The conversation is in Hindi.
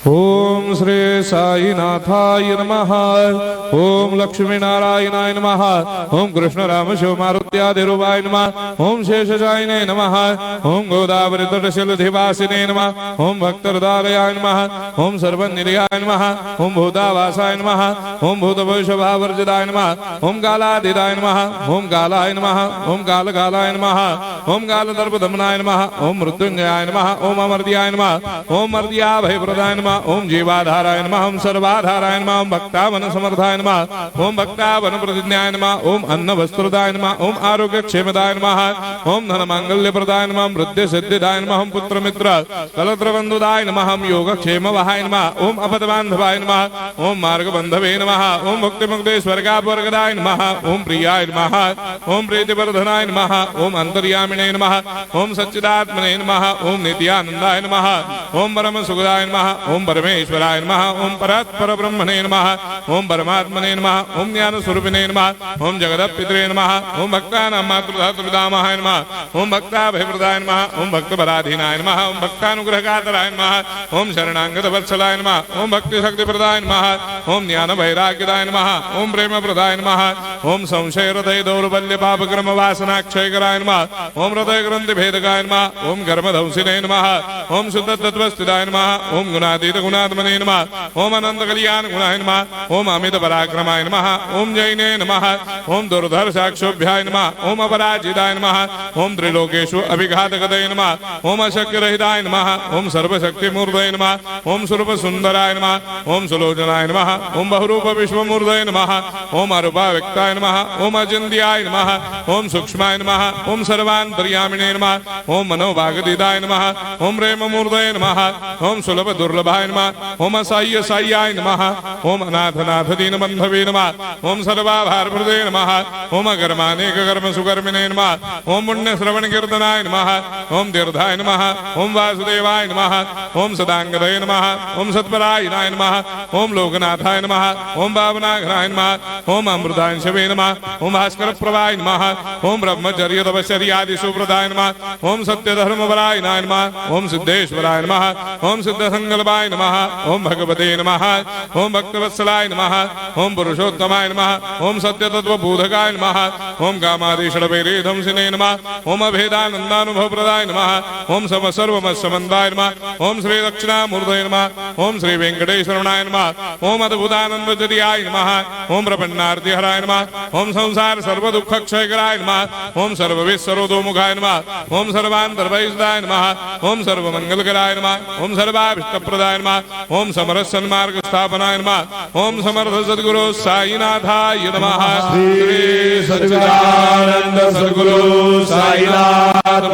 ओम श्री साईनाथाय नमः। ओम लक्ष्मी नारायणाय नमः। ओम कृष्ण राम शिव मारुत्यादिरूपाय नमः। ओम शेषशायिने नमः। ओम गोदावरी तटशिलधिवासिने नमः। ओम भक्तहृदयाय नमः। ओम सर्वनिलयाय नमः। ओम भूतावासाय नमः। ओम भूतभविष्यभावर्जिताय नमः। ओम कालातीताय नमः। ओम कालाय नमः। ओम कालकालाय नमः। ओम कालदर्पदमनाय नमः। ओम मृत्युंजयाय नमः। ओम अमर्त्याय नमः। ओम मर्त्याभयप्रदाय नमः। ओम जीवाधाराय नमः। ओम सर्वाधाराय नमः। ओम भक्तावन समर्थाय नमः। ओम भक्तावन प्रतिज्ञाय नमः। ओम अन्न वस्त्रदाय नमः। ओम आरोग्य क्षेमदाय नमः। ओम धन मांगल्य प्रदाय नमः। ओम वृद्धि सिद्धिदाय नमः। ओम पुत्र मित्र कलत्र बंधुदाय नमः। ओम योग क्षेम वहाय नमः। ओम अपद बांधवाय नमः। ओम मार्ग बंधवे नमः। ओम भक्ति मुक्ति स्वर्गापवर्गदाय नमः। ओम प्रियाय नमः। ओम प्रीतिवर्धनाय नमः। ओम अंतर्यामिने नमः। ओम सच्चिदात्मने नमः। ओम नित्यानंदाय नमः। ओम परम सुखदाय नमः। ओम परमेश्वराय नमः। ओम परात्पर ब्रह्मणे नमः। ओम परमात्मने नमः। ओम ज्ञान स्वरूपिणे नमः। ओम जगदपितरे नमः। ओम भक्तानां मातृधातुर्धामाय नमः। ओम भक्ताभयप्रदाय नमः। ओम भक्तपराधीनाय नमः। ओम भक्तानुग्रहकातराय नमः। ओम शरणागत वत्सलाय नमः। ओम भक्ति शक्ति प्रदाय नमः। ओम ज्ञान वैराग्यदाय नमः। ओम प्रेम प्रदाय नमः। ओम संशय हृदय दौर्बल्य पाप कर्म वासना क्षयकराय नमः। ओम हृदय ग्रंथि भेदकाय नमः। ओम कर्मधंसिने नमः। ओम शुद्ध तत्वस्थिताय नमः। ओम गुणातीत गुणात्मने नमः। ओम अनंत कल्याण गुणाय नमः। ओम अमित पराक्रमाय नमः। ओम जैने नमः। ओम दुर्धर्षाक्षोभ्याय नमः। ओम अपराजिताय नमः। ओम त्रिलोकेषु अभिघातगतये नमः। ओम अशक्यरहिताय नमः। ओम सर्वशक्तिमूर्तये नमः। ओम स्वरूप सुंदराय नमः। ओम सुलोचनाय नमः। ओम बहुरूप विश्वमूर्तये नमः। ओम अरूपाव्यक्ताय नमः। ओम अचिन्त्याय नमः। ओम सूक्ष्माय नमः। ओम सर्वान्तर्यामिणे नमः। ओम मनोभागदिताय नमः। ओम प्रेममूर्तये नमः। ओम सुलभ दुर्लभाय नमः। ओम असाह्य साह्याय नमः। ओम अनाथनाथ दीनबन्धवे नमः। ओम सर्वाभारप्रदे नमः। ओम अकर्मानेक कर्म सुकर्मिणे नमः। ओम पुण्य श्रवण कीर्तनाय नमः। ओम तीर्थाय नमः। ओम वासुदेवाय नमः। ओम सदांगदये नमः। ओम सत्परायणाय नमः। ओम लोकनाथाय नमः। ओम भावनाघ्नाय नमः। ओम अमृतांशवे नमः। ओम भास्कर प्रभाय नमः। ओम ब्रह्मचर्य तपश्चर्यादि सुप्रदाय नमः। ओम सत्यधर्मपरायणाय नमः। ओम सिद्धेश्वराय नमः। ओम सिद्धसंकल्पाय नमः। ओम भगवते नमः। ओम भक्तवत्सलाय नमः। ओम पुरुषोत्तमाय नमः। ओम सत्यतत्त्वबोधकाय नमः। ओम कामादिषडवैरेधंसिने नमः। ओम अभेदानन्दानुभवप्रदाय नमः। ओम सर्वमस्समन्ताय नमः। ओम श्री दक्षिणामूर्तये नमः। ओम श्री वेंकटेश्वराय नमः। ओम अद्भुतानन्दजटियाय नमः। ओम प्रपन्नार्तिहराय नमः। ओम संसार सर्वदुःखक्षयकराय नमः। ओम सर्वविश्वरोधोमुखाय नमः। ओम सर्वान्तर्भयदाय नमः। ओम सर्वमंगलकराय नमः। ओम सर्वाभीष्टप्रदाय नमः। ओम समरस सन्मार्ग स्थापनाय नमः। ओम समर्थ सद्गुरु साईनाथाय नमः। श्री सच्चिदानंद सद्गुरु साईनाथ